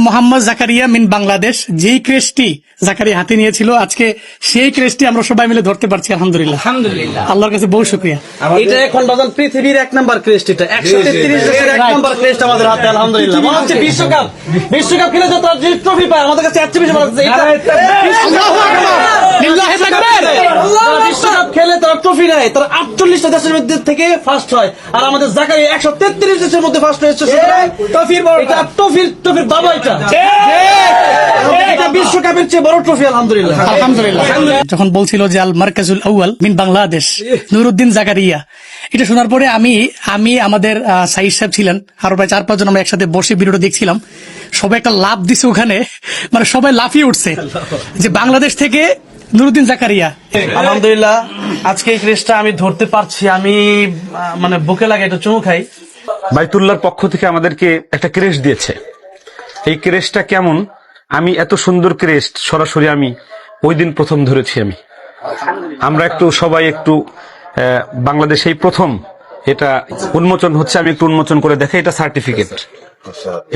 মোহাম্মদ জাকারিয়া মিন বাংলাদেশ। যেই ক্রেস্টটি জাকারিয়া হাতে নিয়েছিল, আজকে সেই ক্রেস্টটি আমরা সবাই মিলে ধরতে পারছি। আলহামদুলিল্লাহ, আলহামদুলিল্লাহ, আল্লাহর কাছে বহু শুকরিয়া। এটা এখন বাজান পৃথিবীর 1 নম্বর ক্রেস্ট, এটা 133 দেশের 1 নম্বর ক্রেস্ট আমাদের হাতে। আলহামদুলিল্লাহ, মনে হচ্ছে বিশ্বকাপ খেলে যত ট্রফি পায় আমাদের কাছে এত বেশি ভালো লাগছে। বিশ্বকাপ খেলে তারা ট্রফি নেয়, তারা 48টা দেশের মধ্যে থেকে ফার্স্ট হয়, আর আমাদের জাকারিয়া 133 দেশের মধ্যে ফার্স্ট হয়েছে। এটা ট্রফির বাবা, এটা বিশ্বকাপের চেয়ে বড় ট্রফি। আলহামদুলিল্লাহ, আলহামদুলিল্লাহ। যখন বলছিল যে আল মার্কাজুল আউয়াল মিন বাংলাদেশ নুরুদ্দিন জাকারিয়া, এটা শোনার পরে আমি আমাদের সাইদ সাহেব ছিলেন, আরো প্রায় 4-5 জন আমরা একসাথে বসে ভিডিওটা দেখছিলাম। সবাই একটা লাফ দিছে ওখানে, মানে সবাই লাফিয়ে উঠছে যে বাংলাদেশ থেকে নুরুদ্দিন জাকারিয়া। আলহামদুলিল্লাহ, আজকে এই ক্রেস্টটা আমি ধরতে পারছি, আমি মানে বুকে লাগে একটু চুমু খাই। বাইতুল্লাহর পক্ষ থেকে আমাদেরকে একটা ক্রেস্ট দিয়েছে। এই ক্রেস্টটা কেমন, আমি এত সুন্দর ক্রেস্ট সরাসরি আমি ওই দিন প্রথম ধরেছি। আমরা সবাই বাংলাদেশে প্রথম এটা উন্মোচন হচ্ছে, আমি একটু উন্মোচন করে দেখে। এটা সার্টিফিকেট,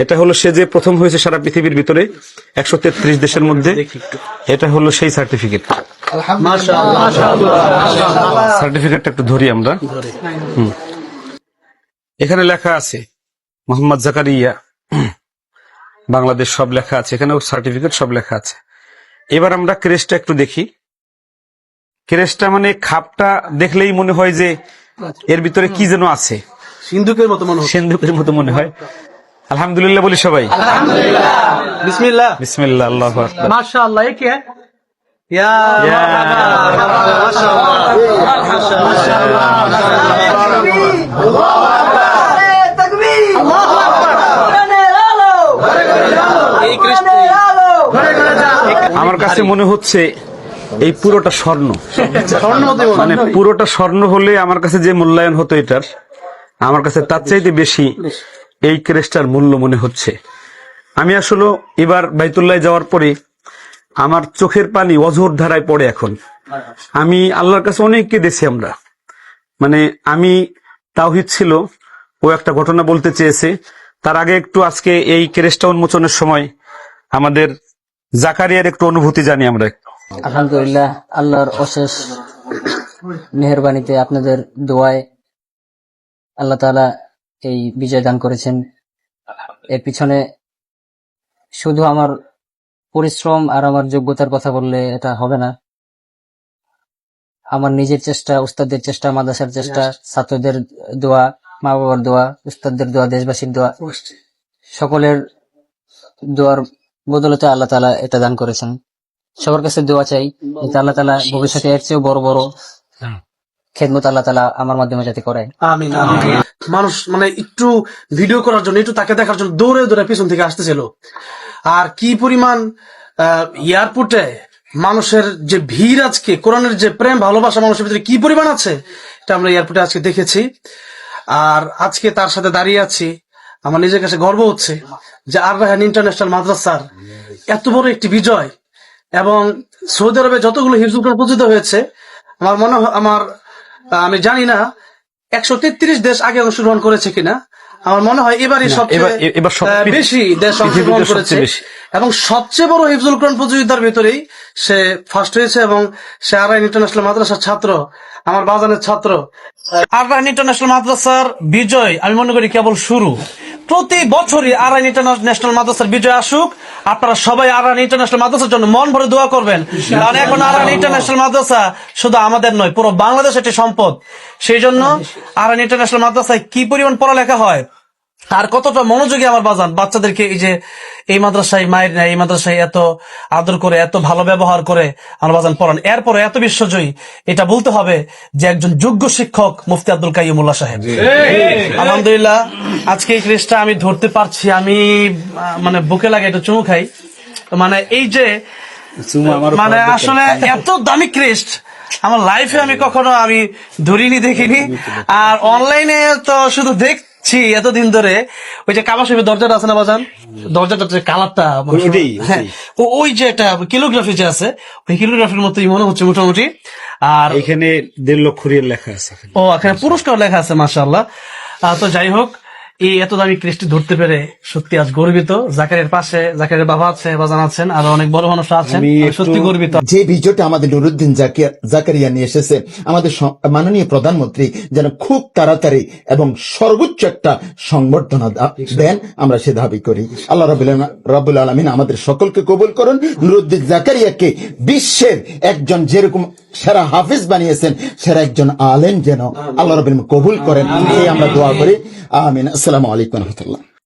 এটা হলো সে যে প্রথম হয়েছে সারা পৃথিবীর ভিতরে 133 দেশের মধ্যে। এটা হলো সেই সার্টিফিকেট। সার্টিফিকেটটা একটু ধরি আমরা। এখানে লেখা আছে মোহাম্মদ জাকারিয়া বাংলাদেশ, সব লেখা আছে এখানে, সার্টিফিকেট সব লেখা আছে। এবার আমরা ক্রেস্টটা একটু দেখি। ক্রেস্টটা মানে খাপটা দেখলেই মনে হয় যে এর ভিতরে কি যেন আছে, সিন্ধুকের মতো মনে হয়। আলহামদুলিল্লাহ বলি সবাই। বিসমিল্লাহ, বিসমিল্লাহ, আল্লাহু আকবার। মাশাআল্লাহ। ये क्या है? या আমার কাছে মনে হচ্ছে এই পুরোটা স্বর্ণ, মানে পুরোটা স্বর্ণ হলে আমার কাছে যে মূল্যায়ন হতো এটার, আমার কাছে তার চাইতে বেশি এই ক্রেস্টার মূল্য মনে হচ্ছে। আমি আসলে এবার বাইতুল্লাহ যাওয়ার পরে আমার চোখের পানি অঝোর ধারায় পড়ে। এখন আমি আল্লাহর কাছে অনেককে দিয়েছি আমরা, মানে আমি তাওহীদ ছিল, ও একটা ঘটনা বলতে চেয়েছে। তার আগে আজকে এই ক্রেস্টা উন্মোচনের সময় আমাদের জাকারিয়ার একটু অনুভূতি জানি আমরা। আলহামদুলিল্লাহ, আল্লাহর অশেষ মেহেরবানিতে আপনাদের দোয়ায় আল্লাহ তাআলা এই বিজয় দান করেছেন। এর পিছনে শুধু আমার পরিশ্রম আর আমার যোগ্যতার কথা বললে এটা হবে না। আমার নিজের চেষ্টা, উস্তাদদের চেষ্টা, মাদ্রাসার চেষ্টা, ছাত্রদের দোয়া, মা বাবার দোয়া, উস্তাদদের দোয়া, দেশবাসীর দোয়া, সকলের দোয়ার বদলতে আল্লাহ তাআলা এটা দান করেছেন। সবার কাছে দোয়া চাই যে আল্লাহ তাআলা ভবিষ্যতে এর চেয়েও বড় বড় খেদমত আল্লাহ তাআলা আমার মাধ্যমে যাতে করে। আমিন, আমিন। মানুষ মানে একটু ভিডিও করার জন্য, একটু তাকে দেখার জন্য দৌড়ে দৌড়ে পিছন থেকে আসতেছিল। আর কি পরিমাণ এয়ারপোর্টে মানুষের যে ভিড়, আজকে কোরআনের যে প্রেম ভালোবাসা মানুষের ভিতরে কি পরিমাণ আছে, এটা আমরা এয়ারপোর্টে আজকে দেখেছি। আর আজকে তার সাথে দাঁড়িয়ে আছি, আমার নিজের কাছে গর্ব হচ্ছে যে আর রায়হান ইন্টারন্যাশনাল মাদ্রাসার এত বড় একটি বিজয়। এবং সৌদি আরবে যতগুলো হিফজুল কোরআন প্রতিষ্ঠিত হয়েছে, আমার মনে হয়, আমি জানি না 133 দেশ আগে অংশগ্রহণ করেছে কিনা, আমার মনে হয় এবারই সবচেয়ে বেশি দেশ অংশগ্রহণ করেছে। এবং সবচেয়ে বড় হিফজুল কোরআন প্রতিযোগিতার ভেতরেই সে ফার্স্ট হয়েছে। এবং সে আর রায়হান ইন্টারন্যাশনাল মাদ্রাসার ছাত্র, আমার বাজানের ছাত্র। আর রায়হান ইন্টারন্যাশনাল মাদ্রাসার বিজয় আমি মনে করি কেবল শুরু। প্রতি বছরই আর রায়হান ইন্টারন্যাশনাল মাদ্রাসার বিজয় আসুক। আপনারা সবাই আর রায়হান ইন্টারন্যাশনাল মাদ্রাসার জন্য মন ভরে দোয়া করবেন, কারণ এখন আর রায়হান ইন্টারন্যাশনাল মাদ্রাসা শুধু আমাদের নয়, পুরো বাংলাদেশ একটি সম্পদ। সেই জন্য আর রায়হান ইন্টারন্যাশনাল মাদ্রাসায় কি পরিমাণ পড়ালেখা হয় আর কতটা মনোযোগী আমার বাচ্চাদেরকে এই মাদ্রাসায় মায়ের নেয়, এই মাদ্রাসায় এত আদর করে, এত ভালো ব্যবহার করে আমার বাজান পড়ান, এরপরে এত বিশ্বজয়ী, এটা বলতে হবে যে একজন যোগ্য শিক্ষক মুফতি আব্দুল কাইয়ুমুল্লাহ সাহেব। আলহামদুলিল্লাহ, আজকে এই ক্রেস্টটা আমি ধরতে পারছি, আমি মানে বুকে লাগে একটু চুমু খাই। মানে এই যে মানে আসলে এত দামি ক্রেস্ট আমার লাইফে আমি কখনো ধরিনি, দেখিনি। আর অনলাইনে তো শুধু এতদিন ধরে ওই যে কাবা শরীফের দরজাটা আছে না বাজান, দরজাটা কালারটা ওই যে একটা কিলোগ্রাফি যে আছে, ওই কিলোগ্রাফির মতোই মনে হচ্ছে মোটামুটি। আর এখানে 1.5 লক্ষ রিয়াল লেখা আছে। ও, এখানে পুরস্কার লেখা আছে, মাশাআল্লাহ। তো যাই হোক, এই এত দামি ক্রেস্টটি ধরতে পেরে সত্যি আজ গর্বিত। জাকারিয়ার পাশে জাকারিয়ার বাবা আছে, বাজান আছেন, আরো অনেক বড় মানুষ আছেন। আমি আমি সত্যি গর্বিত। যে ভিডিওটা আমাদের নুরুদ্দিন জাকারিয়া নিয়ে এসেছে, আমাদের মাননীয় প্রধানমন্ত্রী যেন খুব তাড়াতাড়ি এবং সর্বোচ্চ একটা সংবর্ধনা দেন, আমরা সে দাবি করি। আল্লাহ রাব্বুল আলামিন আমাদের সকলকে কবুল করুন। নুরুদ্দিন জাকারিয়াকে বিশ্বের একজন যেরকম সেরা হাফিজ বানিয়েছেন, সেরা একজন আলেম যেন আল্লাহ রাব্বুল আলামিন কবুল করেন, এই আমরা দোয়া করি। আমিন। আসসালামু আলাইকুম ওয়া রাহমাতুল্লাহ।